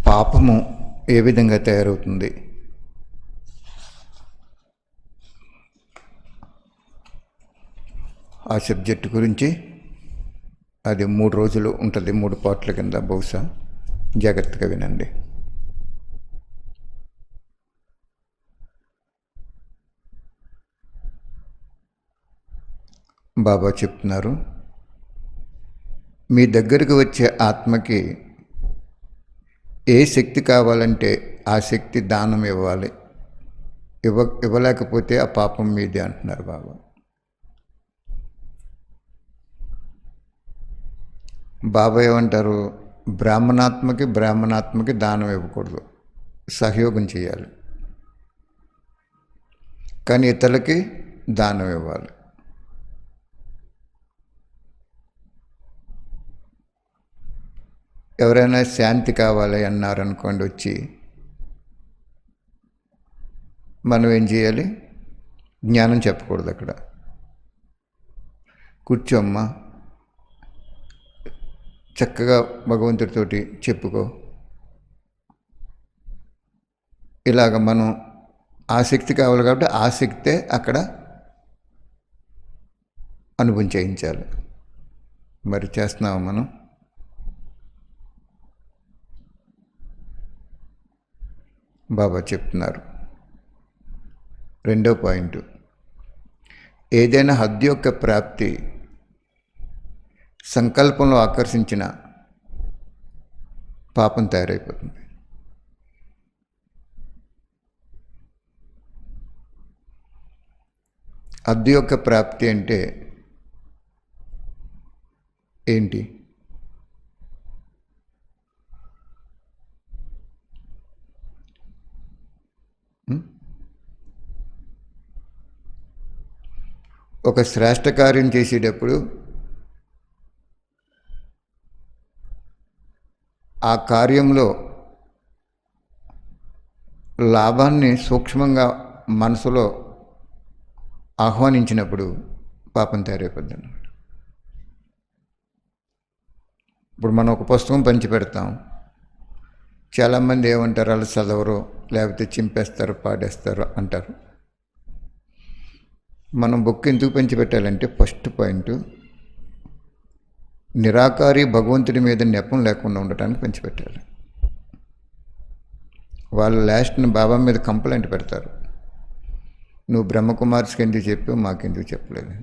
పాపము ఏ విధంగా తయారవుతుంది? ఆ సబ్జెక్టు గురించి అది 3 రోజులు ఉంటుంది, 3 పార్ట్ల కింద. బహుశా జాగ్రత్తగా వినండి. బాబా చెప్తున్నారు, మీ దగ్గరికి వచ్చే ఆత్మకి ఏ శక్తి కావాలంటే ఆ శక్తి దానం ఇవ్వాలి. ఇవ్వలేకపోతే ఆ పాపం మీదే అంటున్నారు బాబా. బాబా ఏమంటారు? బ్రాహ్మణాత్మకి దానం ఇవ్వకూడదు, సహయోగం చేయాలి. కానీ ఇతరులకి దానం ఇవ్వాలి. ఎవరైనా శాంతి కావాలి అన్నారనుకోండి, వచ్చి మనం ఏం చేయాలి? జ్ఞానం చెప్పకూడదు. అక్కడ కూర్చోమ్మా, చక్కగా భగవంతుడితోటి చెప్పుకో. ఇలాగ మనం ఆసక్తి కావాలి కాబట్టి ఆసక్తే అక్కడ అనుభవం చేయించాలి. మరి చేస్తున్నాము మనం? బాబా చెప్తున్నారు, 2వ పాయింట్, ఏదైనా హద్దు యొక్క ప్రాప్తి సంకల్పంలో ఆకర్షించిన పాపం తయారైపోతుంది. హద్దు యొక్క ప్రాప్తి అంటే ఏంటి? ఒక శ్రేష్ఠ కార్యం చేసేటప్పుడు ఆ కార్యంలో లాభాన్ని సూక్ష్మంగా మనసులో ఆహ్వానించినప్పుడు పాపం తయారైపోద్ది అన్నమాట. ఇప్పుడు మనం ఒక పుస్తకం పంచిపెడతాం, చాలామంది ఏమంటారు? వాళ్ళు చదవరు, లేకపోతే చింపేస్తారు, పాడేస్తారు అంటారు. మనం బుక్ ఎందుకు పంచిపెట్టాలంటే, ఫస్ట్ పాయింట్, నిరాకారి భగవంతుడి మీద నెపం లేకుండా ఉండటానికి పంచిపెట్టాలి. వాళ్ళు లాస్ట్ని బాబా మీద కంప్లైంట్ పెడతారు, నువ్వు బ్రహ్మకుమార్స్కి ఎందుకు చెప్పావు, మాకెందుకు చెప్పలేదు.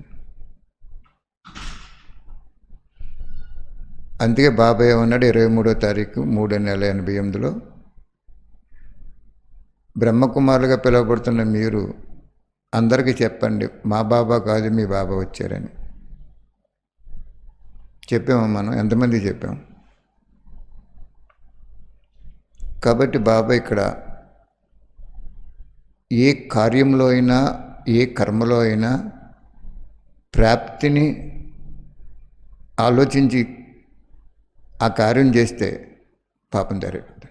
అందుకే బాబా ఏమన్నాడు? 23వ తారీఖు 3వ నెల 88లో, బ్రహ్మకుమారులుగా పిలువబడుతున్న మీరు అందరికీ చెప్పండి, మా బాబా కాదు మీ బాబా వచ్చారని. చెప్పాము మనం? ఎంతమంది చెప్పాం? కాబట్టి బాబా ఇక్కడ ఏ కార్యంలో అయినా, ఏ కర్మలో అయినా ప్రాప్తిని ఆలోచించి ఆ కార్యం చేస్తే పాపం జరుగుతుంది.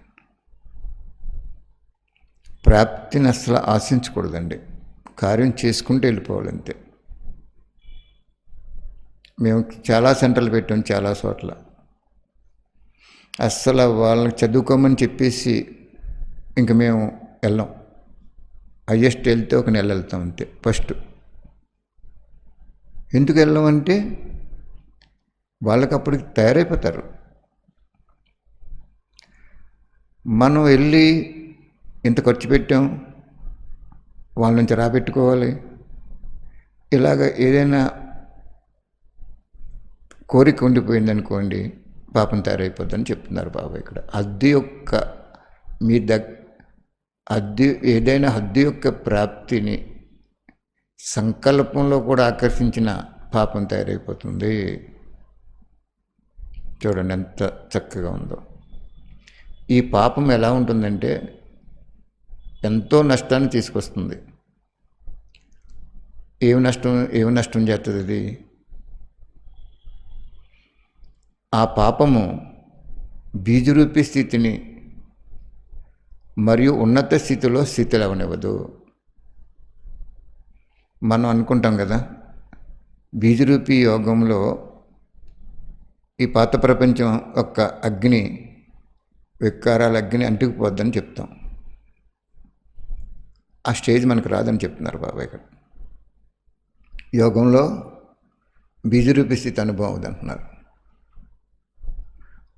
ప్రాప్తిని అసలు ఆశించకూడదండి, కార్యం చేసుకుంటూ వెళ్ళిపోవాలంతే. మేము చాలా సెంటర్లు పెట్టాం, చాలా చోట్ల. అస్సలు వాళ్ళని చదువుకోమని చెప్పేసి ఇంక మేము వెళ్ళాం. హయ్యెస్ట్ వెళ్తే 1 నెల వెళ్తాం అంతే. ఫస్ట్ ఎందుకు వెళ్ళామంటే వాళ్ళకి అప్పటికి తయారైపోతారు. మనం వెళ్ళి ఇంత ఖర్చు పెట్టాం, వాళ్ళ నుంచి రాబెట్టుకోవాలి. ఇలాగ ఏదైనా కోరిక ఉండిపోయిందనుకోండి, పాపం తయారైపోద్దని చెప్తున్నారు బాబా ఇక్కడ. ఏదైనా హద్దు యొక్క ప్రాప్తిని సంకల్పంలో కూడా ఆకర్షించిన పాపం తయారైపోతుంది. చూడండి ఎంత చక్కగా ఉందో. ఈ పాపం ఎలా ఉంటుందంటే ఎంతో నష్టాన్ని తీసుకొస్తుంది. ఏమి నష్టం చేస్తుంది అది? ఆ పాపము బీజరూపి స్థితిని మరియు ఉన్నత స్థితిలో స్థితులు అవనివ్వదు. మనం అనుకుంటాం కదా, బీజరూపి యోగంలో ఈ పాత ప్రపంచం యొక్క అగ్ని వికారాల అగ్ని అంటుకుపోద్దని చెప్తాం. ఆ స్టేజ్ మనకు రాదని చెప్తున్నారు బాబా ఇక్కడ. యోగంలో బీజరూపి స్థితి అనుభవం అవుదంటున్నారు.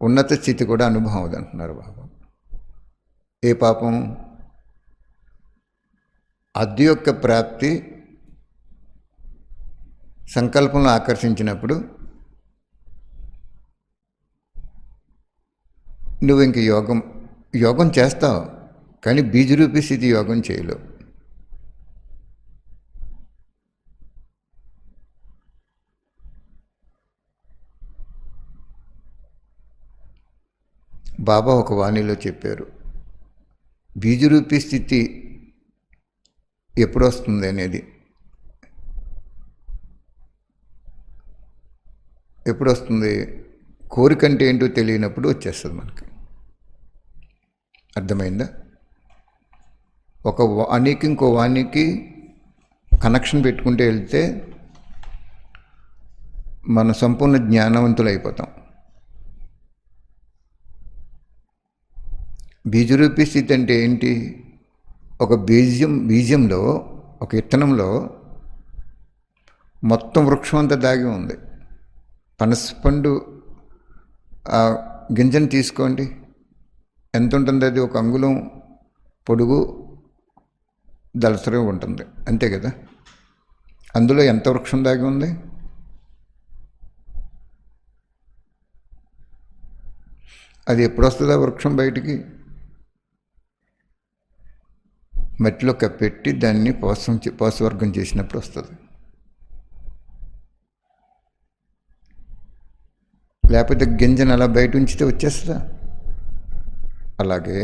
ఉన్నత స్థితి కూడా అనుభవం అవుదంటున్నారు బాబా. ఏ పాపం? అద్దు యొక్క ప్రాప్తి సంకల్పంలో ఆకర్షించినప్పుడు నువ్వు ఇంక యోగం చేస్తావు, కానీ బీజరూపి స్థితి యోగం చేయలేవు. బాబా ఒక వాణిలో చెప్పారు, బీజరూపి స్థితి ఎప్పుడు వస్తుంది అనేది. ఎప్పుడు వస్తుంది? కోరికంటే ఏంటో తెలియనప్పుడు వచ్చేస్తుంది మనకి. అర్థమైందా? ఒక వాణికి ఇంకో వాణికి కనెక్షన్ పెట్టుకుంటే వెళ్తే మన సంపూర్ణ జ్ఞానవంతులు అయిపోతాం. బీజరూపి స్థితి అంటే ఏంటి? ఒక బీజంలో, ఒక విత్తనంలో మొత్తం వృక్షం అంతా దాగి ఉంది. పనసపండు ఆ గింజను తీసుకోండి, ఎంత ఉంటుంది? అది ఒక అంగుళం పొడుగు, దళసరి ఉంటుంది, అంతే కదా. అందులో ఎంత వృక్షం దాగి ఉంది? అది ఎప్పుడు వస్తుంది ఆ వృక్షం బయటికి? మట్టిలో కప్పెట్టి దాన్ని పోషవర్గం చేసినప్పుడు వస్తుంది. లేకపోతే గింజను అలా బయట ఉంచితే వచ్చేస్తుందా? అలాగే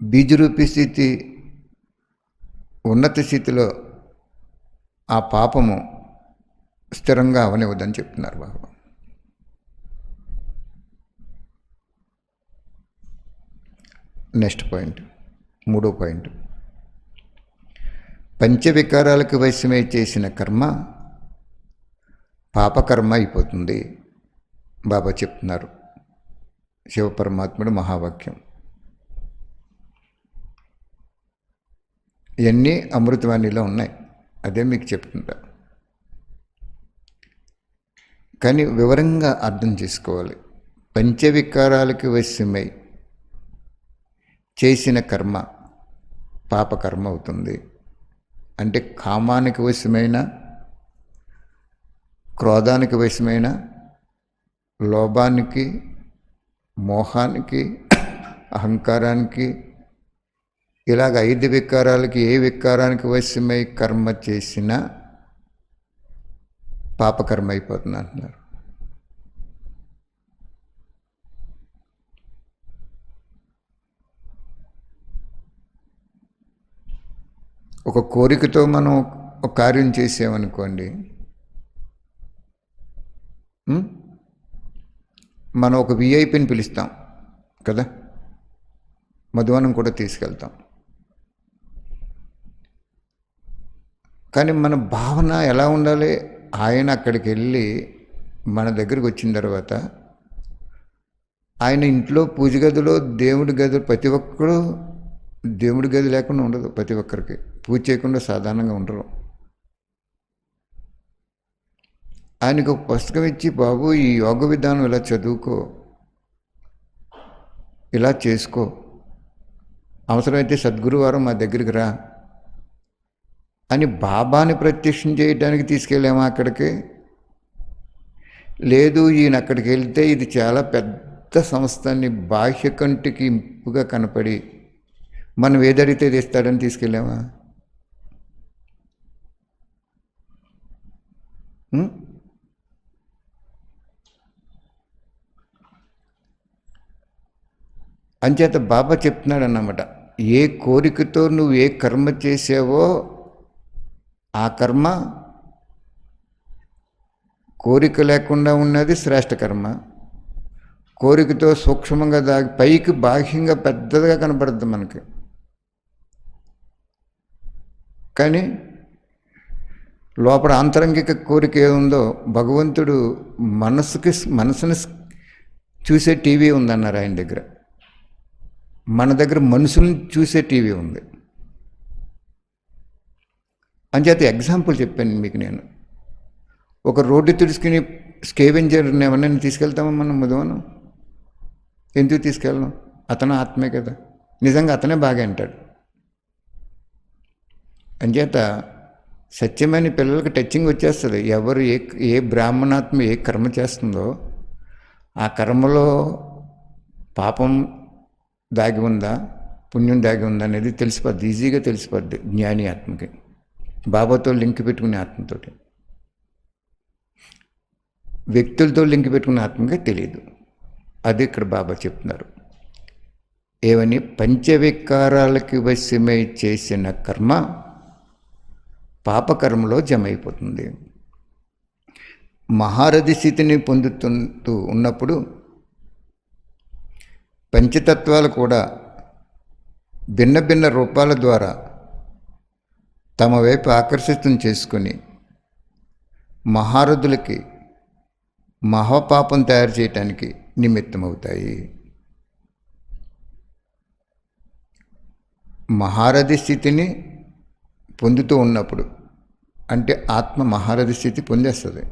బీజరూపి స్థితి ఉన్నత స్థితిలో ఆ పాపము స్థిరంగా అవనివ్వదని చెప్తున్నారు బాబా. నెక్స్ట్ పాయింట్, 3వ పాయింట్, పంచవికారాలకు వశమై చేసిన కర్మ పాపకర్మ అయిపోతుంది బాబా చెప్తున్నారు. శివపరమాత్ముడు మహావాక్యం. ఇవన్నీ అమృతవాణిలో ఉన్నాయి, అదే మీకు చెప్తుంటా. కానీ వివరంగా అర్థం చేసుకోవాలి. పంచవికారాలకు వశమై చేసిన కర్మ పాపకర్మ అవుతుంది అంటే కామానికి వశమైన, క్రోధానికి వశమైన, లోభానికి, మోహానికి, అహంకారానికి, ఇలాగ 5 వికారాలకి ఏ వికారానికి వశమై కర్మ చేసినా పాపకర్మ అయిపోతుంది అంటున్నారు. ఒక కోరికతో మనం ఒక కార్యం చేసామనుకోండి, మనం ఒక విఐపిని పిలుస్తాం కదా, మధువనం కూడా తీసుకెళ్తాం. కానీ మన భావన ఎలా ఉండాలి? ఆయన అక్కడికి వెళ్ళి మన దగ్గరికి వచ్చిన తర్వాత ఆయన ఇంట్లో పూజ గదిలో, దేవుడి గది, ప్రతి ఒక్కరు దేవుడి గది లేకుండా ఉండదు. ప్రతి ఒక్కరికి పూజ చేయకుండా సాధారణంగా ఉండరు. ఆయనకు ఒక పుస్తకం ఇచ్చి, బాబు ఈ యోగ విధానం ఇలా చదువుకో, ఇలా చేసుకో, అవసరమైతే సద్గురువారం మా దగ్గరికి రా అని బాబాని ప్రత్యక్షం చేయడానికి తీసుకెళ్ళామా అక్కడికి? లేదు, ఈయన అక్కడికి వెళ్తే ఇది చాలా పెద్ద సంస్థ అని బాహ్య కంటికి ఇంపుగా కనపడి మనం ఏదడిగితే తెస్తాడని తీసుకెళ్ళామా? అంచేత బాబా చెప్తున్నాడు అన్నమాట, ఏ కోరికతో నువ్వు ఏ కర్మ చేసావో ఆ కర్మ, కోరిక లేకుండా ఉన్నది శ్రేష్ఠ కర్మ. కోరికతో సూక్ష్మంగా దాగి పైకి బాహ్యంగా పెద్దదిగా కనపడుద్ది మనకి, కానీ లోపల ఆంతరంగిక కోరిక ఏముందో భగవంతుడు మనసుని చూసే టీవీ ఉందన్నారు ఆయన దగ్గర. మన దగ్గర మనుషుల్ని చూసే టీవీ ఉంది. అంచేత ఎగ్జాంపుల్ చెప్పాను మీకు నేను. ఒక రోడ్డు తుడుచుకుని స్కేవెంజర్ని ఎవరినైనా తీసుకెళ్తామా మనం ఉదయం? ఎందుకు తీసుకెళ్ళను? అతను ఆత్మే కదా. నిజంగా అతనే బాగా అంటాడు. అంచేత సత్యమైన పిల్లలకి టచింగ్ వచ్చేస్తుంది. ఎవరు ఏ బ్రాహ్మణాత్మ ఏ కర్మ చేస్తుందో ఆ కర్మలో పాపం దాగి ఉందా, పుణ్యం దాగి ఉందా అనేది తెలిసిపోద్ది, ఈజీగా తెలిసిపోద్ది జ్ఞాని ఆత్మకి. బాబాతో లింక్ పెట్టుకునే ఆత్మతోటి, వ్యక్తులతో లింక్ పెట్టుకునే ఆత్మకి తెలియదు. అది ఇక్కడ బాబా చెప్తున్నారు. ఏమని? పంచవికారాలకి వశ్యమై చేసిన కర్మ పాపకర్మలో జమ అయిపోతుంది. మహారథి స్థితిని పొందుతూ ఉన్నప్పుడు పంచతత్వాలు కూడా భిన్న భిన్న రూపాల ద్వారా తమ వైపు ఆకర్షితం చేసుకొని మహారథులకి మహాపాపం తయారు చేయటానికి నిమిత్తమవుతాయి. మహారథి స్థితిని పొందుతూ ఉన్నప్పుడు అంటే ఆత్మ మహారథి స్థితి పొందేస్తుంది.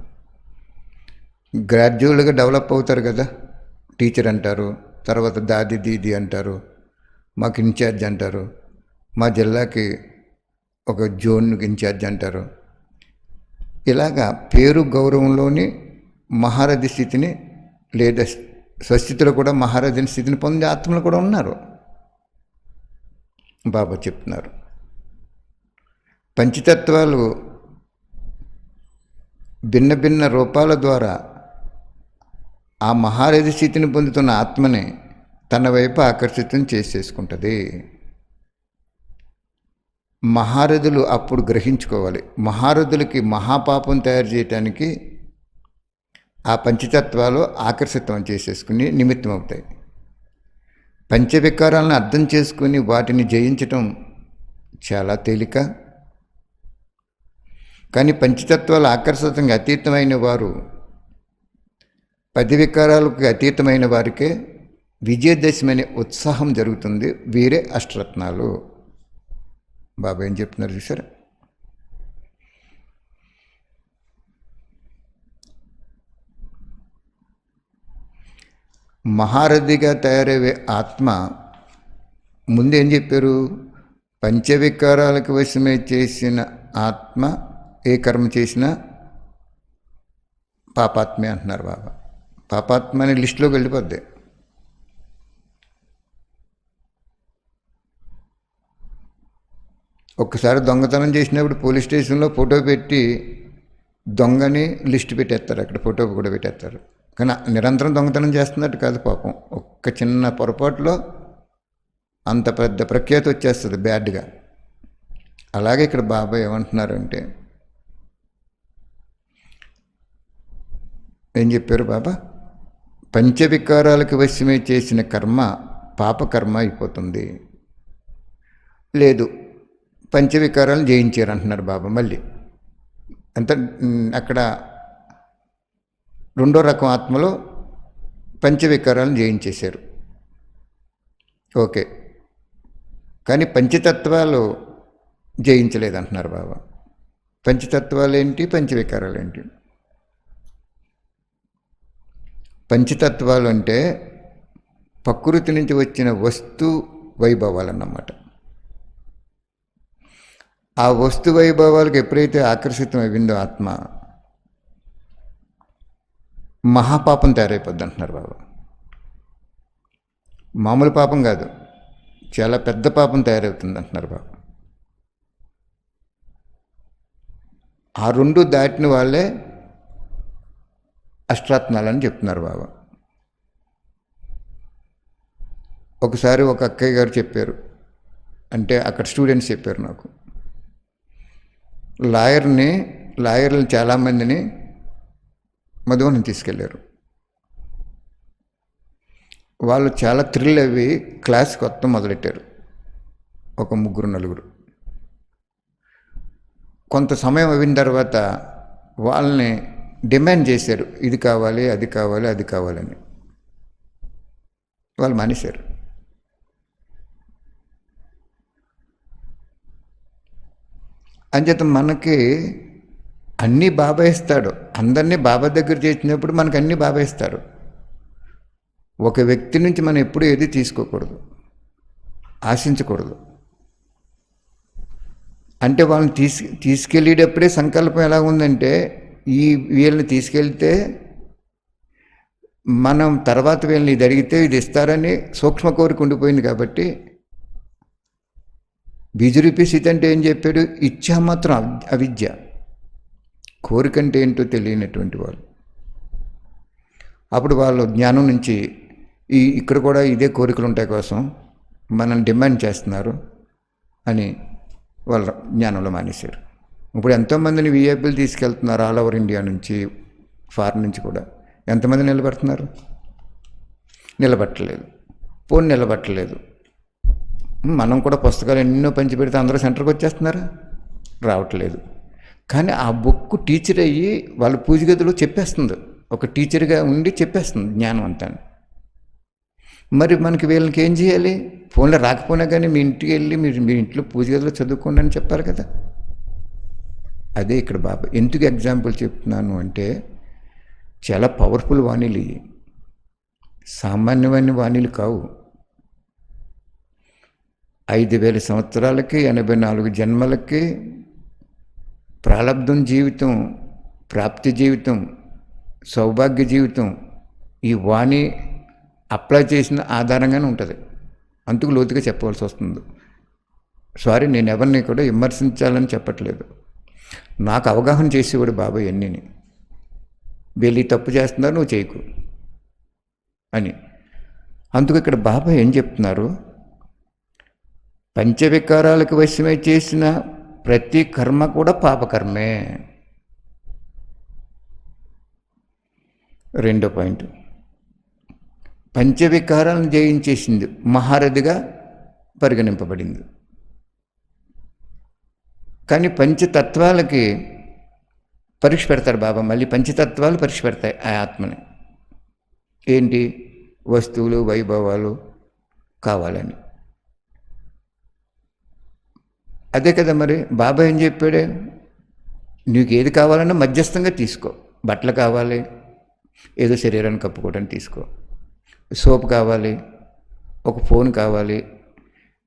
గ్రాడ్యువల్గా డెవలప్ అవుతారు కదా. టీచర్ అంటారు, తర్వాత దాది దీది అంటారు, మాకు ఇన్ఛార్జ్ అంటారు, మా జిల్లాకి ఒక జోన్కి ఇన్ఛార్జ్ అంటారు. ఇలాగా పేరు గౌరవంలోని మహారథి స్థితిని లేదా స్వస్థితిలో కూడా మహారథి స్థితిని పొందే ఆత్మలు కూడా ఉన్నారు. బాబా చెప్తున్నారు. పంచతత్వాలు భిన్న భిన్న రూపాల ద్వారా ఆ మహారథి స్థితిని పొందుతున్న ఆత్మని తన వైపు ఆకర్షితం చేసేసుకుంటుంది. మహారథులు అప్పుడు గ్రహించుకోవాలి, మహారథులకి మహాపాపం తయారు చేయటానికి ఆ పంచతత్వాలు ఆకర్షితం చేసేసుకుని నిమిత్తం అవుతాయి. పంచవికారాలను అర్థం చేసుకుని వాటిని జయించటం చాలా తేలిక. కానీ పంచతత్వాల ఆకర్షితంగా అతీతమైన వారు, 10 వికారాలకు అతీతమైన వారికే విజయదశమి అనే ఉత్సాహం జరుగుతుంది. వీరే అష్టరత్నాలు. బాబా ఏం చెప్తున్నారు చూసారా? మహారథిగా తయారయ్యే ఆత్మ ముందేం చెప్పారు? పంచవికారాలకు వశమే చేసిన ఆత్మ ఏ కర్మ చేసినా పాపాత్మే అంటున్నారు బాబా. పాపాత్మ అనే లిస్టులోకి వెళ్ళిపోద్ది. ఒక్కసారి దొంగతనం చేసినప్పుడు పోలీస్ స్టేషన్లో ఫోటో పెట్టి దొంగని లిస్టు పెట్టేస్తారు, అక్కడ ఫోటో కూడా పెట్టేస్తారు. కానీ నిరంతరం దొంగతనం చేస్తున్నట్టు కాదు పాపం. ఒక్క చిన్న పొరపాటులో అంత పెద్ద ప్రఖ్యాతి వచ్చేస్తుంది బ్యాడ్గా. అలాగే ఇక్కడ బాబా ఏమంటున్నారంటే, ఏం చెప్పారు బాబా? పంచవికారాలకు వశమే చేసిన కర్మ పాపకర్మ అయిపోతుంది. లేదు, పంచవికారాలను జయించారు అంటున్నారు బాబా. మళ్ళీ అంత అక్కడ రెండో రకం ఆత్మలో పంచవికారాలను జయించేశారు. ఓకే, కానీ పంచతత్వాలు జయించలేదంటున్నారు బాబా. పంచతత్వాలు ఏంటి, పంచవికారాలు ఏంటి? పంచతత్వాలు అంటే ప్రకృతి నుంచి వచ్చిన వస్తు వైభవాలన్నమాట. ఆ వస్తు వైభవాలకు ఎప్పుడైతే ఆకర్షితం అయిందో ఆత్మ, మహాపాపం తయారైపోద్ది అంటున్నారు బాబా. మామూలు పాపం కాదు, చాలా పెద్ద పాపం తయారవుతుంది అంటున్నారు బాబా. ఆ రెండు దాటిన వాళ్ళే అష్టరత్నాలని చెప్తున్నారు బాబా. ఒకసారి ఒక అక్కయ్య గారు చెప్పారు, అంటే అక్కడ స్టూడెంట్స్ చెప్పారు నాకు, లాయర్లు చాలామందిని మధువనం తీసుకెళ్ళారు. వాళ్ళు చాలా థ్రిల్ అవి క్లాస్ కొత్త మొదలెట్టారు, ఒక 3-4. కొంత సమయం అయిన తర్వాత వాళ్ళని డిమాండ్ చేశారు, ఇది కావాలి, అది కావాలి, అది కావాలని. వాళ్ళు మానేశారు. అంచేత మనకి అన్నీ బాబా ఇస్తాడు. అందరినీ బాబా దగ్గర చేసినప్పుడు మనకు అన్నీ బాబా ఇస్తారు. ఒక వ్యక్తి నుంచి మనం ఎప్పుడూ ఏది తీసుకోకూడదు, ఆశించకూడదు. అంటే వాళ్ళని తీసుకెళ్ళేటప్పుడే సంకల్పం ఎలా ఉందంటే, వీళ్ళని తీసుకెళ్తే మనం తర్వాత వీళ్ళని ఇది అడిగితే ఇది ఇస్తారని సూక్ష్మ కోరిక ఉండిపోయింది. కాబట్టి బీజరూపీ స్థితి అంటే ఏం చెప్పాడు? ఇచ్చా మాత్రం అవిద్య, కోరికంటే ఏంటో తెలియనటువంటి వాళ్ళు. అప్పుడు వాళ్ళు జ్ఞానం నుంచి ఇక్కడ కూడా ఇదే కోరికలు ఉంటాయి కోసం మనల్ని డిమాండ్ చేస్తున్నారు అని వాళ్ళ జ్ఞానంలో మానేశారు. ఇప్పుడు ఎంతోమందిని వీఐపీలు తీసుకెళ్తున్నారు ఆల్ ఓవర్ ఇండియా నుంచి, ఫారెన్ నుంచి కూడా. ఎంతమంది నిలబడుతున్నారు? నిలబట్టలేదు. పోనీ నిలబట్టలేదు, మనం కూడా పుస్తకాలు ఎన్నో పంచిపెడితే అందరూ సెంటర్కి వచ్చేస్తున్నారా? రావట్లేదు. కానీ ఆ బుక్ టీచర్ అయ్యి వాళ్ళ పూజ గదిలో చెప్పేస్తుంది, ఒక టీచర్గా ఉండి చెప్పేస్తుంది జ్ఞానం అంతా. మరి మనకి వీళ్ళకి ఏం చేయాలి? ఫోన్లో రాకపోయినా కానీ మీ ఇంటికి వెళ్ళి మీ ఇంట్లో పూజ గదిలో చదువుకోండి అని చెప్పారు కదా. అదే ఇక్కడ బాబా ఎందుకు ఎగ్జాంపుల్ చెప్తున్నాను అంటే, చాలా పవర్ఫుల్ వాణిలు, సామాన్యమైన వాణిలు కావు. 5000 సంవత్సరాలకి 84 జన్మలకి ప్రాలబ్ధం జీవితం, ప్రాప్తి జీవితం, సౌభాగ్య జీవితం ఈ వాణి అప్లై చేసిన ఆధారంగానే ఉంటుంది. అందుకు లోతుగా చెప్పవలసి వస్తుంది. సారీ, నేను ఎవరిని కూడా విమర్శించాలని చెప్పట్లేదు. నాకు అవగాహన చేసేవాడు బాబా ఎన్నిని, వీళ్ళు తప్పు చేస్తున్నారు నువ్వు చేయకు అని. అందుకు ఇక్కడ బాబా ఏం చెప్తున్నారు? పంచవికారాలకు వశమై చేసిన ప్రతి కర్మ కూడా పాపకర్మే. రెండో పాయింట్, పంచవికారాలను జయించేసింది మహారథిగా పరిగణింపబడింది. కానీ పంచతత్వాలకి పరీక్ష పెడతారు బాబా. మళ్ళీ పంచతత్వాలు పరీక్ష పెడతాయి ఆ ఆత్మని. ఏంటి? వస్తువులు, వైభవాలు కావాలని. అదే కదా మరి బాబా ఏం చెప్పాడే? నీకు ఏది కావాలన్నా మధ్యస్థంగా తీసుకో. బట్టలు కావాలి, ఏదో శరీరాన్ని కప్పుకోవడానికి తీసుకో. సోప్ కావాలి, ఒక ఫోన్ కావాలి,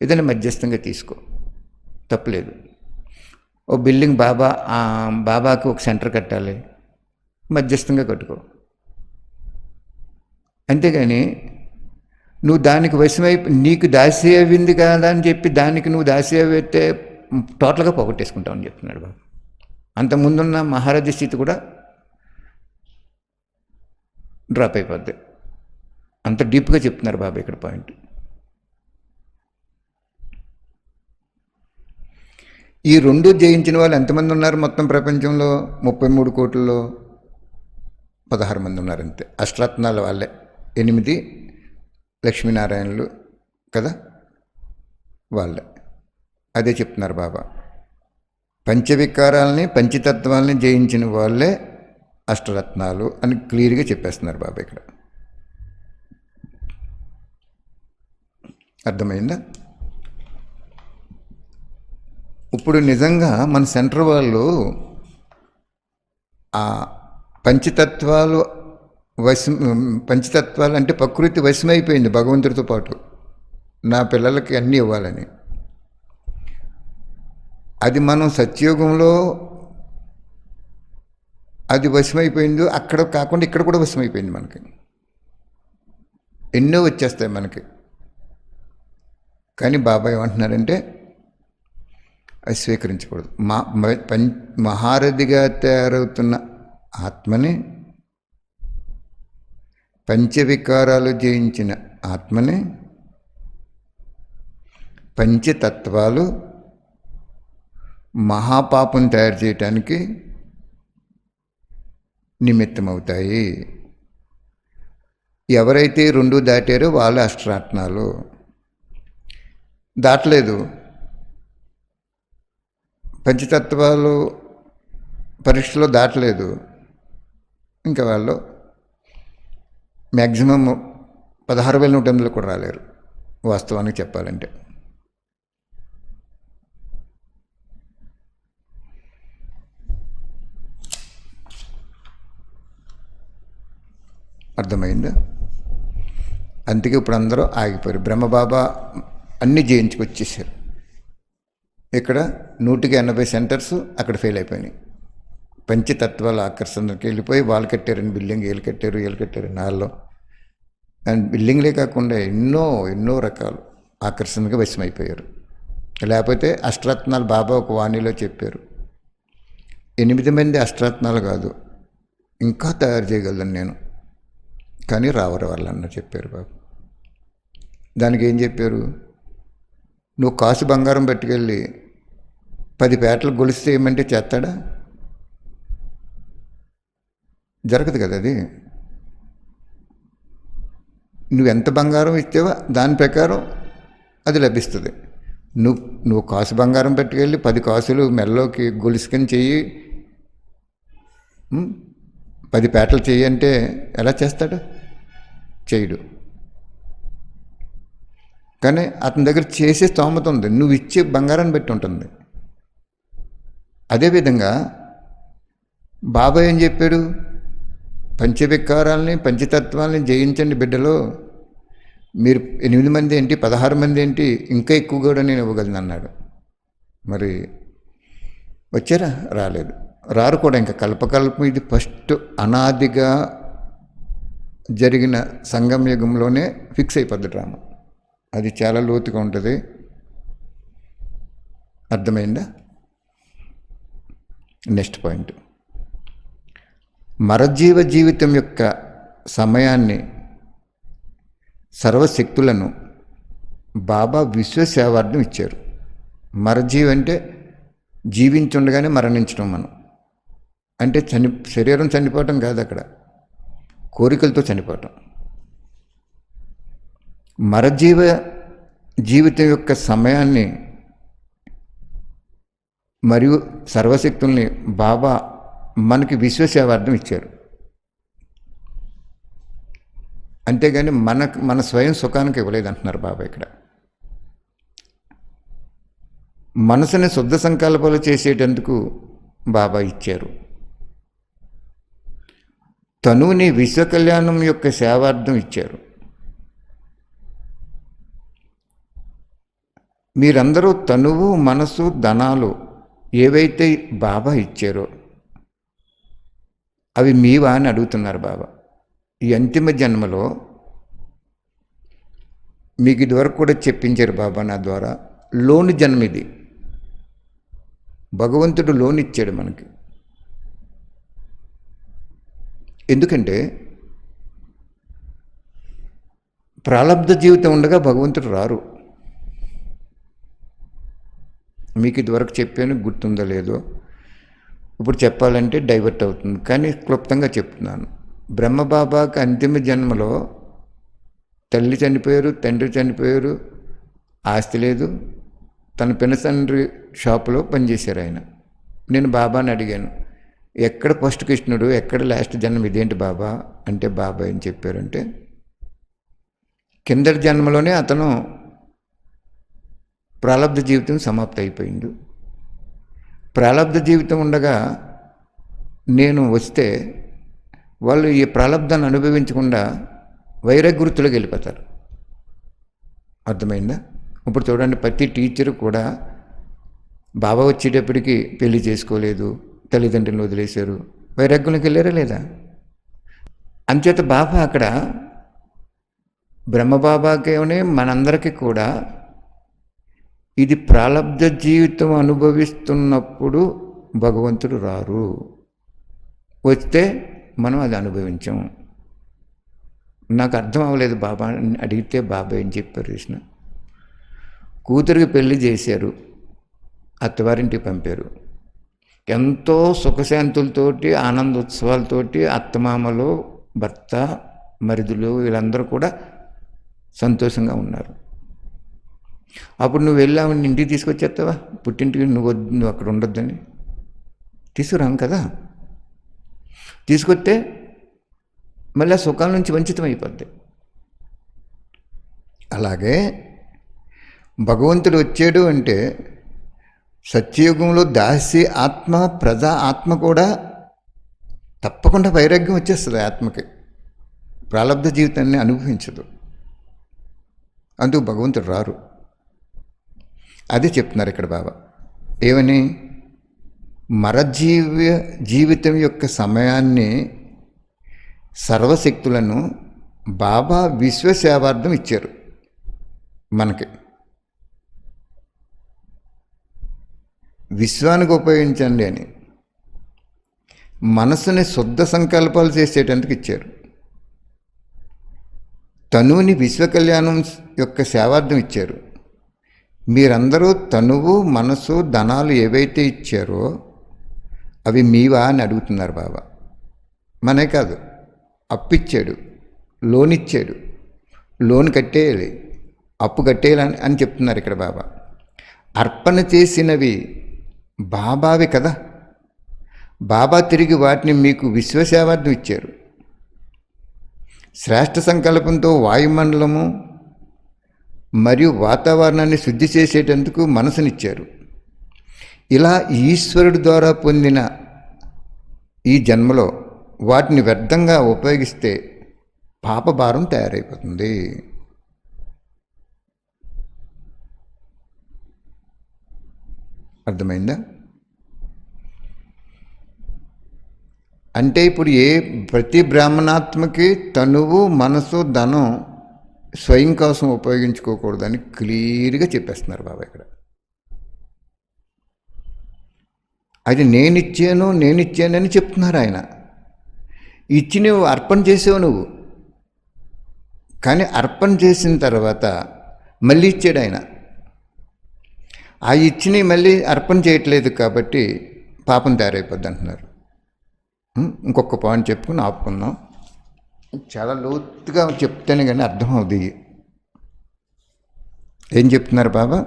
ఏదైనా మధ్యస్థంగా తీసుకో, తప్పలేదు. ఓ బిల్డింగ్ బాబాకి ఒక సెంటర్ కట్టాలి, మధ్యస్థంగా కట్టుకో. అంతేగాని నువ్వు దానికి వశమై నీకు దాసి అయింది కాదా అని చెప్పి దానికి నువ్వు దాసి అయితే టోటల్గా పోగొట్టేసుకుంటావు అని చెప్తున్నాడు బాబా. అంతకుముందున్న మహారాజు స్థితి కూడా డ్రాప్ అయిపోద్ది. అంత డీప్గా చెప్తున్నారు బాబా ఇక్కడ పాయింట్. ఈ రెండు జయించిన వాళ్ళు ఎంతమంది ఉన్నారు మొత్తం ప్రపంచంలో? 33 కోట్లలో 16 మంది ఉన్నారు అంతే. అష్టరత్నాల వాళ్ళే 8 లక్ష్మీనారాయణలు కదా, వాళ్ళే. అదే చెప్తున్నారు బాబా. పంచవికారాలని, పంచతత్వాలని జయించిన వాళ్ళే అష్టరత్నాలు అని క్లియర్గా చెప్పేస్తున్నారు బాబా ఇక్కడ. అర్థమైందా? ఇప్పుడు నిజంగా మన సెంటర్ వాళ్ళు ఆ పంచతత్వాలు పంచతత్వాలు అంటే ప్రకృతి వశమైపోయింది భగవంతుడితో పాటు. నా పిల్లలకి అన్నీ ఇవ్వాలని. అది మనం సత్యయుగంలో అది వశమైపోయింది. అక్కడ కాకుండా ఇక్కడ కూడా వశమైపోయింది మనకి. ఎన్నో వచ్చేస్తాయి మనకి. కానీ బాబా ఏమంటున్నారంటే అది స్వీకరించకూడదు. మహారథిగా తయారవుతున్న ఆత్మని, పంచవికారాలు జయించిన ఆత్మని, పంచతత్వాలు మహాపాపం తయారు చేయటానికి నిమిత్తమవుతాయి. ఎవరైతే 2 దాటారో వాళ్ళు అష్టరత్నాలు. దాటలేదు, పంచతత్వాలు పరీక్షలో దాటలేదు, ఇంకా వాళ్ళు మ్యాక్సిమం 16,108 కూడా రాలేరు వాస్తవానికి చెప్పాలంటే. అర్థమైందా? అందుకే ఇప్పుడు అందరూ ఆగిపోయారు. బ్రహ్మబాబా అన్నీ జయించుకొచ్చేసారు. ఇక్కడ 180 సెంటర్స్ అక్కడ ఫెయిల్ అయిపోయినాయి. పంచతత్వాల ఆకర్షణకి వెళ్ళిపోయి వాళ్ళు కట్టారని బిల్డింగ్, వీళ్ళు కట్టారు నాల్లో. అండ్ బిల్డింగ్లే కాకుండా ఎన్నో రకాలు ఆకర్షణగా వశమైపోయారు. లేకపోతే అష్టరత్నాలు బాబా ఒక వాణిలో చెప్పారు. 8 మంది అష్టరత్నాలు కాదు, ఇంకా తయారు చేయగలను నేను, కానీ రావరు వాళ్ళన్న చెప్పారు బాబు. దానికి ఏం చెప్పారు? నువ్వు కాసు బంగారం పట్టుకెళ్ళి 10 పేటలు గొలిస్తే ఏమంటే చేస్తాడా? జరగదు కదా అది. నువ్వెంత బంగారం ఇచ్చావో దాని ప్రకారం అది లభిస్తుంది. నువ్వు కాసు బంగారం పట్టుకెళ్ళి 10 కాసులు మెల్లోకి గొలుసుకొని చెయ్యి, 10 పేటలు చెయ్యి అంటే ఎలా చేస్తాడు? చేయడు. కానీ అతని దగ్గర చేసే స్తోమత ఉంది, నువ్వు ఇచ్చే బంగారాన్ని బట్టి ఉంటుంది. అదేవిధంగా బాబా ఏం చెప్పాడు? పంచవికారాలని, పంచతత్వాలని జయించండి బిడ్డలో. మీరు 8 మంది ఏంటి, 16 మంది ఏంటి, ఇంకా ఎక్కువ కూడా నేను ఇవ్వగలను అన్నాడు. మరి వచ్చారా? రాలేదు, రారు కూడా. ఇంకా కల్పకల్పం ఇది ఫస్ట్ అనాదిగా జరిగిన సంగమ యుగంలోనే ఫిక్స్ అయిపోద్ది డ్రామా. అది చాలా లోతుగా ఉంటుంది. అర్థమైందా? నెక్స్ట్ పాయింట్, మరజీవ జీవితం యొక్క సమయాన్ని, సర్వశక్తులను బాబా విశ్వసేవార్థం ఇచ్చారు. మరజీవి అంటే జీవించుండగానే మరణించడం. మనం అంటే శరీరం చనిపోవటం కాదు, అక్కడ కోరికలతో చనిపోవటం. మరజీవ జీవితం యొక్క సమయాన్ని మరియు సర్వశక్తుల్ని బాబా మనకి విశ్వసేవార్థం ఇచ్చారు. అంతేగాని మన స్వయం సుఖానికి ఇవ్వలేదు అంటున్నారు బాబా ఇక్కడ. మనసుని శుద్ధ సంకల్పాలు చేసేటందుకు బాబా ఇచ్చారు. తనువుని విశ్వకళ్యాణం యొక్క సేవార్థం ఇచ్చారు. మీరందరూ తనువు, మనసు, ధనాలు ఏవైతే బాబా ఇచ్చారో అవి మీవా అని అడుగుతున్నారు బాబా. ఈ అంతిమ జన్మలో మీకు ఇదివరకు కూడా చెప్పించారు బాబా నా ద్వారా. లోను జన్మ ఇది. భగవంతుడు లోన్ ఇచ్చాడు మనకి. ఎందుకంటే ప్రాలబ్ధ జీవితం ఉండగా భగవంతుడు రారు. మీకు ఇదివరకు చెప్పాను, గుర్తుందో లేదో. ఇప్పుడు చెప్పాలంటే డైవర్ట్ అవుతుంది, కానీ క్లుప్తంగా చెప్తున్నాను. బ్రహ్మబాబాకి అంతిమ జన్మలో తల్లి చనిపోయారు, తండ్రి చనిపోయారు, ఆస్తి లేదు. తన పినతండ్రి షాపులో పనిచేశారు ఆయన. నేను బాబాని అడిగాను, ఎక్కడ ఫస్ట్ కృష్ణుడు, ఎక్కడ లాస్ట్ జన్మ, ఇదేంటి బాబా అంటే బాబా ఏం చెప్పారంటే, కిందటి జన్మలోనే అతను ప్రాలబ్ధ జీవితం సమాప్తి అయిపోయింది. ప్రాలబ్ధ జీవితం ఉండగా నేను వస్తే వాళ్ళు ఈ ప్రాలబ్ధాన్ని అనుభవించకుండా వైరాగ్యవృత్తిలోకి వెళ్ళిపోతారు. అర్థమైందా? ఇప్పుడు చూడండి, ప్రతి టీచరు కూడా బాబా వచ్చేటప్పటికి పెళ్లి చేసుకోలేదు, తల్లిదండ్రులను వదిలేశారు, వైరాగ్యంలోకి వెళ్ళారా లేదా? అంచేత బాబా అక్కడ బ్రహ్మబాబాకేమనే మనందరికీ కూడా ఇది ప్రాలబ్ధ జీవితం అనుభవిస్తున్నప్పుడు భగవంతుడు రారు, వస్తే మనం అది అనుభవించాం. నాకు అర్థం అవ్వలేదు బాబా అడిగితే బాబా ఏం చెప్పారు కృష్ణ, కూతురికి పెళ్లి చేశారు, అత్తవారింటికి పంపారు, ఎంతో సుఖశాంతులతోటి ఆనందోత్సవాలతోటి అత్తమామలు, భర్త, మరిదులు వీళ్ళందరూ కూడా సంతోషంగా ఉన్నారు. అప్పుడు నువ్వు వెళ్ళావు, ఇంటికి తీసుకొచ్చేస్తావా? పుట్టింటికి నువ్వు అక్కడ ఉండొద్దని తీసుకురాం కదా. తీసుకొస్తే మళ్ళీ ఆ సుఖాల నుంచి వంచితం అయిపోద్ది. అలాగే భగవంతుడు వచ్చాడు అంటే సత్యయుగంలో దాసి ఆత్మ ప్రజా ఆత్మ కూడా తప్పకుండా వైరాగ్యం వచ్చేస్తుంది ఆత్మకి, ప్రాలబ్ధ జీవితాన్ని అనుభవించదు. అందుకు భగవంతుడు రారు. అదే చెప్తున్నారు ఇక్కడ బాబా. ఏమని? జీవితం యొక్క సమయాన్ని, సర్వశక్తులను బాబా విశ్వసేవార్థం ఇచ్చారు మనకి. విశ్వానికి ఉపయోగించండి అని, మనసుని శుద్ధ సంకల్పాలు చేసేటందుకు ఇచ్చారు. తనువుని విశ్వ కళ్యాణం యొక్క సేవార్థం ఇచ్చారు. మీరందరూ తనువు, మనసు, ధనాలు ఏవైతే ఇచ్చారో అవి మీవా అని అడుగుతున్నారు బాబా. మనే కాదు, అప్పిచ్చాడు, లోన్ ఇచ్చాడు, లోన్ కట్టేయాలి, అప్పు కట్టేయాలని అని చెప్తున్నారు ఇక్కడ బాబా. అర్పణ చేసినవి బాబావి కదా. బాబా తిరిగి వాటిని మీకు విశ్వసేవార్థం ఇచ్చారు. శ్రేష్ఠ సంకల్పంతో వాయుమండలము మరియు వాతావరణాన్ని శుద్ధి చేసేటందుకు మనసునిచ్చారు. ఇలా ఈశ్వరుడి ద్వారా పొందిన ఈ జన్మలో వాటిని వ్యర్థంగా ఉపయోగిస్తే పాపభారం తయారైపోతుంది. అర్థమైందా? అంటే ఇప్పుడు ప్రతి బ్రాహ్మణాత్మకి తనువు, మనసు, ధనం స్వయం కోసం ఉపయోగించుకోకూడదని క్లియర్గా చెప్పేస్తున్నారు బాబా ఇక్కడ. అది నేనిచ్చానని చెప్తున్నారు ఆయన. ఇచ్చి నువ్వు అర్పణ చేసావు నువ్వు, కానీ అర్పణ చేసిన తర్వాత మళ్ళీ ఇచ్చాడు ఆయన. ఆ ఇచ్చిని మళ్ళీ అర్పణ చేయట్లేదు కాబట్టి పాపం తయారైపోద్ది అంటున్నారు. ఇంకొక పాయింట్ చెప్పుకుని ఆపుకుందాం. చాలా లోతుగా చెప్తేనే కానీ అర్థం అవుతుంది. ఏం చెప్తున్నారు బాబా?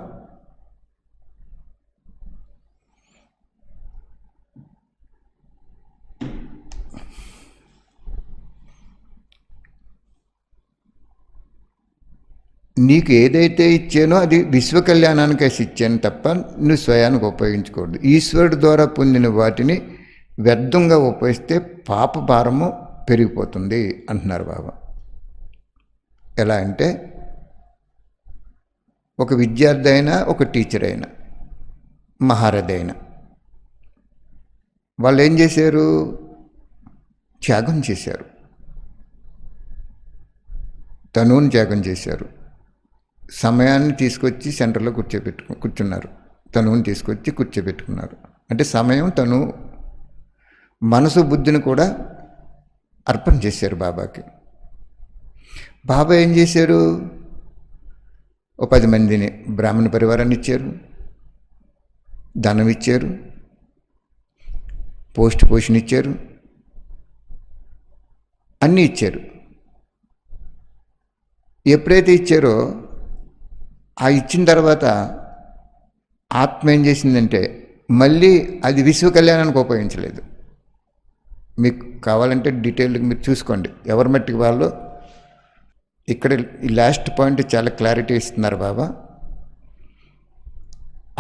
నీకు ఏదైతే ఇచ్చానో అది విశ్వ కళ్యాణానికి ఇచ్చాను తప్ప నువ్వు స్వయానికి ఉపయోగించకూడదు. ఈశ్వరుడు ద్వారా పొందిన వాటిని వ్యర్థంగా ఉపయోగిస్తే పాప భారము పెరిగిపోతుంది అంటున్నారు బాబా. ఎలా అంటే, ఒక విద్యార్థి అయినా, ఒక టీచర్ అయినా, మహారథి అయినా, వాళ్ళు ఏం చేశారు? త్యాగం చేశారు. తనువుని త్యాగం చేశారు. సమయాన్ని తీసుకొచ్చి సెంటర్లో కూర్చున్నారు. తనువుని తీసుకొచ్చి కూర్చోబెట్టుకున్నారు. అంటే సమయం, తను, మనసు, బుద్ధిని కూడా అర్పణ చేశారు బాబాకి. బాబా ఏం చేశారు? ఓ 10 మందిని బ్రాహ్మణ పరివారాన్ని ఇచ్చారు, ధనం ఇచ్చారు, పోషణ ఇచ్చారు, అన్నీ ఇచ్చారు. ఎప్పుడైతే ఇచ్చారో ఆ ఇచ్చిన తర్వాత ఆత్మ ఏం చేసిందంటే మళ్ళీ అది విశ్వ కళ్యాణానికి ఉపయోగించలేదు. మీకు కావాలంటే డీటెయిల్గా మీరు చూసుకోండి, ఎవరి మట్టికి వాళ్ళు. ఇక్కడ ఈ లాస్ట్ పాయింట్ చాలా క్లారిటీ ఇస్తున్నారు బాబా.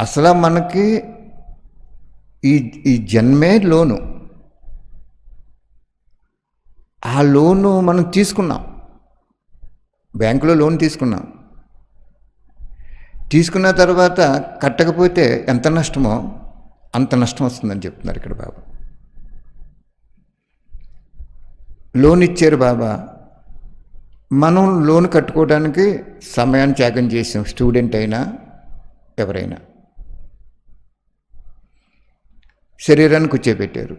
అసలు మనకి ఈ జన్మే లోను. ఆ లోను మనం తీసుకున్నాం, బ్యాంకులో లోన్ తీసుకున్న తర్వాత కట్టకపోతే ఎంత నష్టమో అంత నష్టం వస్తుందని చెప్తున్నారు ఇక్కడ బాబా. లోన్ ఇచ్చారు బాబా, మనం లోన్ కట్టుకోవడానికి సమయాన్ని త్యాగం చేసాం, స్టూడెంట్ అయినా ఎవరైనా. శరీరాన్ని కూర్చోబెట్టారు,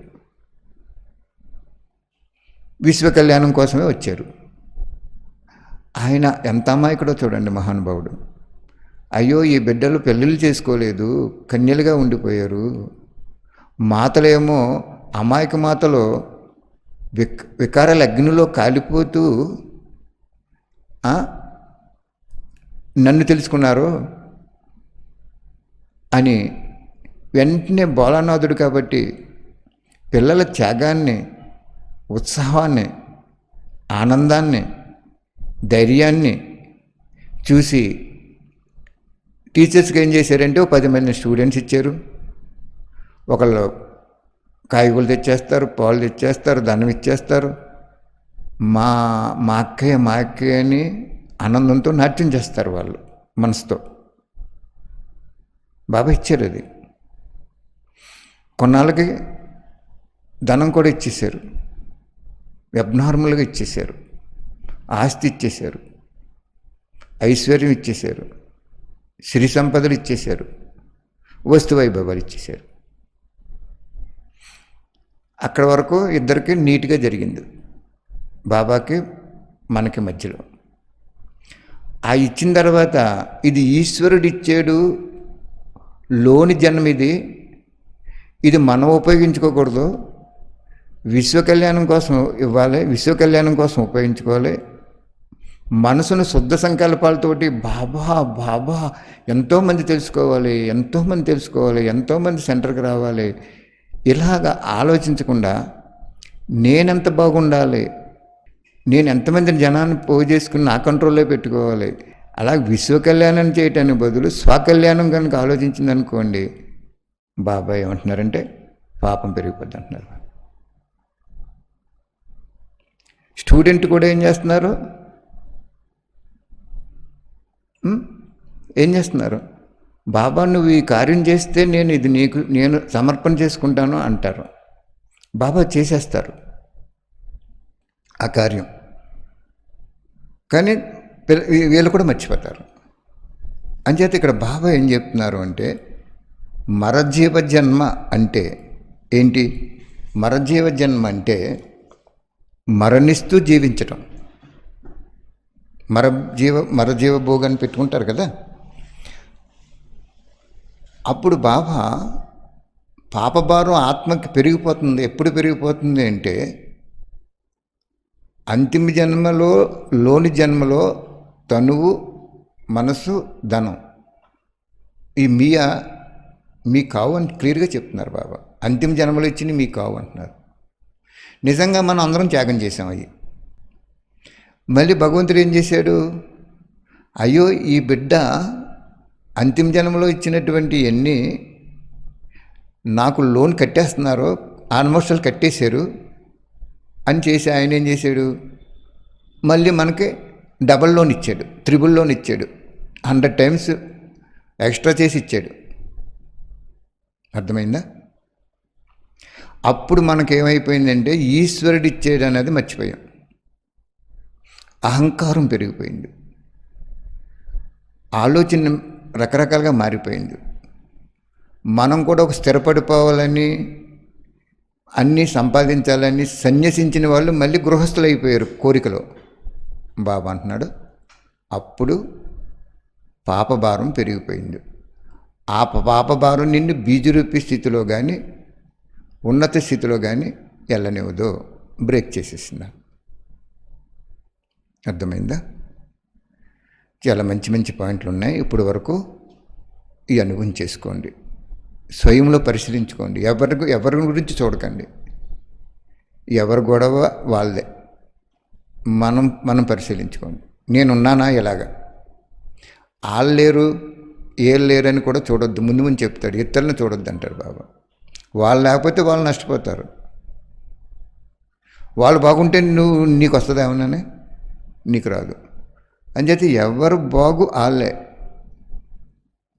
విశ్వ కళ్యాణం కోసమే వచ్చారు. ఆయన ఎంత అమాయకుడో చూడండి మహానుభావుడు. అయ్యో, ఈ బిడ్డలు పెళ్ళిళ్ళు చేసుకోలేదు, కన్యలుగా ఉండిపోయారు. మాతలేమో అమాయక మాతలో వికారాల అగ్నిలో కాలిపోతూ నన్ను తెలుసుకున్నారు అని వెంటనే భోలానాథుడు కాబట్టి పిల్లల త్యాగాన్ని, ఉత్సాహాన్ని, ఆనందాన్ని, ధైర్యాన్ని చూసి టీచర్స్కి ఏం చేశారంటే 10 మంది స్టూడెంట్స్ ఇచ్చారు. ఒకళ్ళు కాయగూరలు తెచ్చేస్తారు, పాలు తెచ్చేస్తారు, దండం ఇచ్చేస్తారు. మా మా అక్కయ్య అని ఆనందంతో నాట్యం చేస్తారు వాళ్ళు మనసుతో. బాబా ఇచ్చారు అది. కొన్నాళ్ళకి ధనం కూడా ఇచ్చేశారు, అబ్నార్మల్గా ఇచ్చేశారు, ఆస్తి ఇచ్చేశారు, ఐశ్వర్యం ఇచ్చేశారు, సిరి సంపదలు ఇచ్చేశారు, వస్తు వైభవాలు ఇచ్చేశారు. అక్కడ వరకు ఇద్దరికి నీట్గా జరిగింది, బాబాకి మనకి మధ్యలో. ఆ ఇచ్చిన తర్వాత ఇది ఈశ్వరుడు ఇచ్చాడు, లోని జన్మ ఇది మనం ఉపయోగించుకోకూడదు, విశ్వ కళ్యాణం కోసం ఇవ్వాలి, విశ్వ కళ్యాణం కోసం ఉపయోగించుకోవాలి. మనసును శుద్ధ సంకల్పాలతోటి బాబా బాబా ఎంతోమంది తెలుసుకోవాలి, ఎంతోమంది సెంటర్కి రావాలి, ఇలాగ ఆలోచించకుండా నేనెంత బాగుండాలి, నేను ఎంతమంది జనాన్ని పోగు చేసుకుని నా కంట్రోల్లో పెట్టుకోవాలి, అలా విశ్వ కళ్యాణం చేయటానికి బదులు స్వకళ్యాణం కనుక ఆలోచించింది అనుకోండి, బాబా ఏమంటున్నారంటే పాపం పెరిగిపోద్ది అంటున్నారు. స్టూడెంట్ కూడా ఏం చేస్తున్నారు, బాబా నువ్వు ఈ కార్యం చేస్తే నేను సమర్పణ చేసుకుంటాను అంటారు. బాబా చేసేస్తారు ఆ కార్యం, కానీ వీళ్ళు కూడా మర్చిపోతారు. అంచేత ఇక్కడ బాబా ఏం చెప్తున్నారు అంటే మరజీవ జన్మ అంటే ఏంటి? మరజీవ జన్మ అంటే మరణిస్తూ జీవించటం. మరజీవ భోగాన్ని పెట్టుకుంటారు కదా. అప్పుడు బాబా పాపభారం ఆత్మకి పెరిగిపోతుంది. ఎప్పుడు పెరిగిపోతుంది అంటే అంతిమ జన్మలో, లోని జన్మలో తనువు, మనసు, ధనం ఈ మీ కావు అని క్లియర్గా చెప్తున్నారు బాబా. అంతిమ జన్మలో ఇచ్చింది మీ కావు అంటున్నారు. నిజంగా మనం అందరం త్యాగం చేసాం అవి. మళ్ళీ భగవంతుడు ఏం చేశాడు, అయ్యో ఈ బిడ్డ అంతిమ జన్మలో ఇచ్చినటువంటి ఎన్ని నాకు లోన్ కట్టేస్తున్నారు, ఆల్మోస్ట్ వాళ్ళు కట్టేశారు అని చేసి ఆయన ఏం చేశాడు, మళ్ళీ మనకి డబల్ లోన్ ఇచ్చాడు, త్రిబుల్ లోన్ ఇచ్చాడు, 100 times ఎక్స్ట్రా చేసి ఇచ్చాడు. అర్థమైందా? అప్పుడు మనకేమైపోయిందంటే ఈశ్వరుడు ఇచ్చేది అనేది మర్చిపోయాం, అహంకారం పెరిగిపోయింది, ఆలోచన రకరకాలుగా మారిపోయింది. మనం కూడా ఒక స్థిరపడిపోవాలని, అన్నీ సంపాదించాలని సన్యసించిన వాళ్ళు మళ్ళీ గృహస్థులు అయిపోయారు కోరికలో. బాబా అంటున్నాడు అప్పుడు పాపభారం పెరిగిపోయింది. ఆ పాపభారం నిన్ను బీజరూపి స్థితిలో కానీ ఉన్నత స్థితిలో కానీ వెళ్ళనివ్వదు, బ్రేక్ చేసేసిందా. అర్థమైందా? చాలా మంచి మంచి పాయింట్లు ఉన్నాయి. ఇప్పుడు వరకు ఈ అనుభవం చేసుకోండి, స్వయంలో పరిశీలించుకోండి, ఎవరి గురించి చూడకండి, ఎవరి గొడవ వాళ్ళదే. మనం పరిశీలించుకోండి. నేనున్నానా ఇలాగా, వాళ్ళు లేరు ఏళ్ళు లేరని కూడా చూడొద్దు. ముందు చెప్తాడు, ఇతరులను చూడొద్దు అంటాడు బాబా. వాళ్ళు లేకపోతే వాళ్ళు నష్టపోతారు, వాళ్ళు బాగుంటే నీకు వస్తుంది ఏమన్నానే, నీకు రాదు. అని చెప్పి ఎవరు బాగు వాళ్ళే.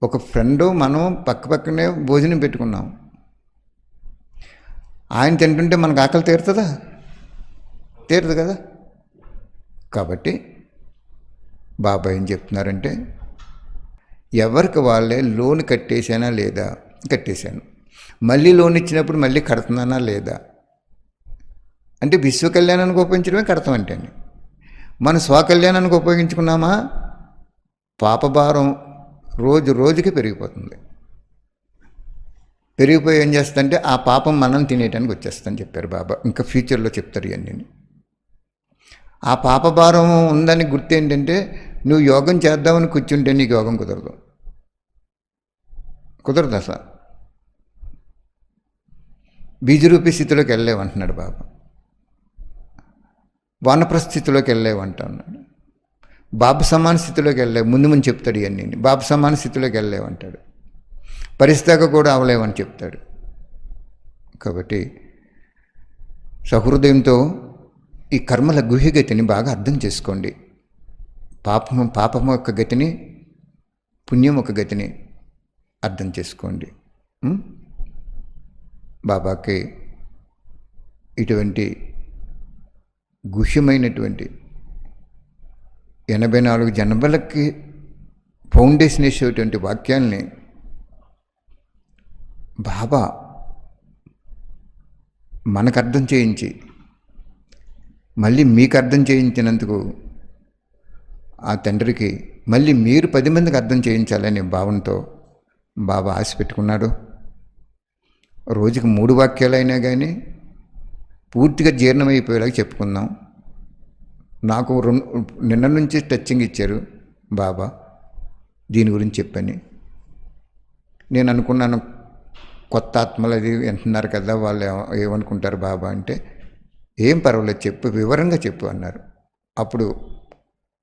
ఒక ఫ్రెండు మనం పక్కనే భోజనం పెట్టుకున్నాం, ఆయన తింటుంటే మనకు ఆకలి తీరుతుందా? తీరదు కదా. కాబట్టి బాబా ఏం చెప్తున్నారంటే ఎవరికి వాళ్ళే లోన్ కట్టేశానా లేదా, కట్టేశాను, మళ్ళీ లోన్ ఇచ్చినప్పుడు మళ్ళీ కడుతున్నానా లేదా అంటే విశ్వ కళ్యాణానికి ఉపయోగించడమే కడతాం అంటే. మన స్వకళ్యాణానికి ఉపయోగించుకున్నామా, పాపభారం రోజు రోజుకి పెరిగిపోతుంది. పెరిగిపోయి ఏం చేస్తుందంటే ఆ పాపం మనం తినేయడానికి వచ్చేస్తుందని చెప్పారు బాబా. ఇంకా ఫ్యూచర్లో చెప్తారు ఇవన్నీ. ఆ పాపభారం ఉందని గుర్తు ఏంటంటే నువ్వు యోగం చేద్దామని కూర్చుంటే నీకు యోగం కుదరదు అసలు. బీజరూపి స్థితిలోకి వెళ్ళలేవంటున్నాడు బాబా, వానప్రస్థితిలోకి వెళ్ళలేవంట అన్నాడు. బాబు సమాన స్థితిలోకి వెళ్ళలేవు. ముందు ముందు చెప్తాడు ఇవన్నీ. బాబు సమాన స్థితిలోకి వెళ్ళలేవు అంటాడు. పరిస్థితిగా కూడా అవలేవని చెప్తాడు. కాబట్టి సహృదయంతో ఈ కర్మల గుహ్యగతిని బాగా అర్థం చేసుకోండి. పాపము యొక్క గతిని, పుణ్యం ఒక గతిని అర్థం చేసుకోండి. బాబాకి ఇటువంటి గుహ్యమైనటువంటి 84 జన్మలకి ఫౌండేషన్ వేసేటువంటి వాక్యాల్ని బాబా మనకు అర్థం చేయించి మళ్ళీ మీకు అర్థం చేయించినందుకు ఆ తండ్రికి మళ్ళీ మీరు 10 మందికి అర్థం చేయించాలనే భావంతో బాబా ఆశ పెట్టుకున్నాడు. రోజుకి 3 వాక్యాలైనా కానీ పూర్తిగా జీర్ణమైపోయేలాగా చెప్పుకుందాం. నాకు నిన్న నుంచి టచ్చింగ్ ఇచ్చారు బాబా దీని గురించి చెప్పని. నేను అనుకున్నాను కొత్త ఆత్మలు అది వింటున్నారు కదా, వాళ్ళు ఏమనుకుంటారు బాబా అంటే, ఏం పర్వాలేదు చెప్పు, వివరంగా చెప్పు అన్నారు. అప్పుడు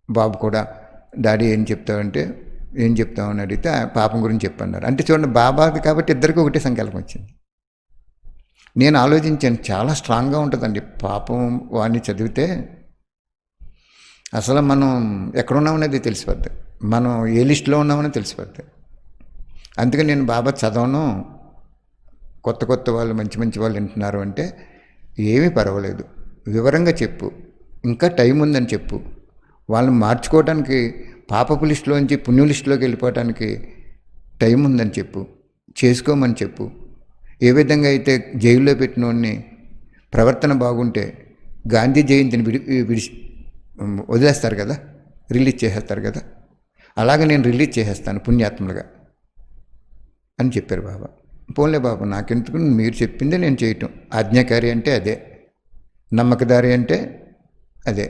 బాబు కూడా డాడీ ఏం చెప్తావంటే, ఏం చెప్తామని అడిగితే పాపం గురించి చెప్పన్నారు. అంటే చూడండి, బాబాకి కాబట్టి ఇద్దరికి ఒకటే సంకల్పం వచ్చింది. నేను ఆలోచించాను, చాలా స్ట్రాంగ్గా ఉంటుందండి పాపం. వాడిని చదివితే అసలు మనం ఎక్కడున్నామనేది తెలిసిపోద్ది, మనం ఏ లిస్టులో ఉన్నామని తెలిసిపోద్ది. అందుకని నేను బాబా చదవను, కొత్త వాళ్ళు మంచి మంచి వాళ్ళు వింటున్నారు అంటే ఏమీ పర్వాలేదు, వివరంగా చెప్పు, ఇంకా టైం ఉందని చెప్పు. వాళ్ళని మార్చుకోవడానికి, పాపపు లిస్టులోంచి పుణ్య లిస్టులోకి వెళ్ళిపోవడానికి టైం ఉందని చెప్పు, చేసుకోమని చెప్పు. ఏ విధంగా అయితే జైల్లో పెట్టిన వాడిని ప్రవర్తన బాగుంటే గాంధీ జయంతిని వదిలేస్తారు కదా, రిలీజ్ చేసేస్తారు కదా, అలాగే నేను రిలీజ్ చేసేస్తాను పుణ్యాత్మలుగా అని చెప్పారు బాబా. పోన్లే బాబా, నాకెందుకు, మీరు చెప్పిందే నేను చేయటం. ఆజ్ఞాకారి అంటే అదే, నమ్మకదారి అంటే అదే,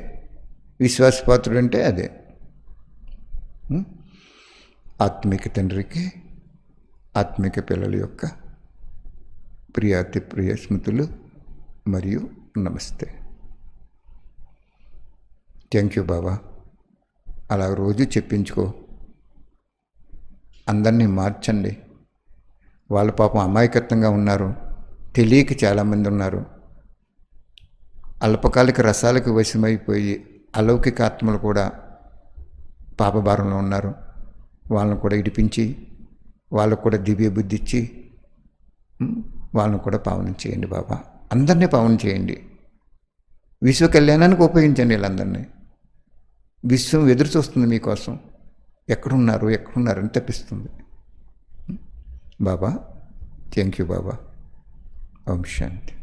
విశ్వాసపాత్రుడు అంటే అదే. ఆత్మిక తండ్రికి ఆత్మిక పిల్లల యొక్క ప్రియాతి ప్రియ స్మృతులు మరియు నమస్తే. థ్యాంక్ యూ బాబా. అలా రోజు చెప్పించుకో, అందరినీ మార్చండి. వాళ్ళ పాపం అమాయకత్వంగా ఉన్నారు, తెలియక చాలామంది ఉన్నారు. అల్పకాలిక రసాలకు వశమైపోయి అలౌకిక ఆత్మలు కూడా పాపభారంలో ఉన్నారు. వాళ్ళను కూడా ఇడిపించి, వాళ్ళకు కూడా దివ్య బుద్ధి ఇచ్చి వాళ్ళను కూడా పావనం చేయండి బాబా. అందరినీ పావనం చేయండి. విశ్వ కళ్యాణానికి ఉపయోగించండి వీళ్ళందరినీ. విశ్వం ఎదురు చూస్తుంది మీకోసం. ఎక్కడున్నారు అని తప్పిస్తుంది బాబా. Thank you Baba. Om Shanti.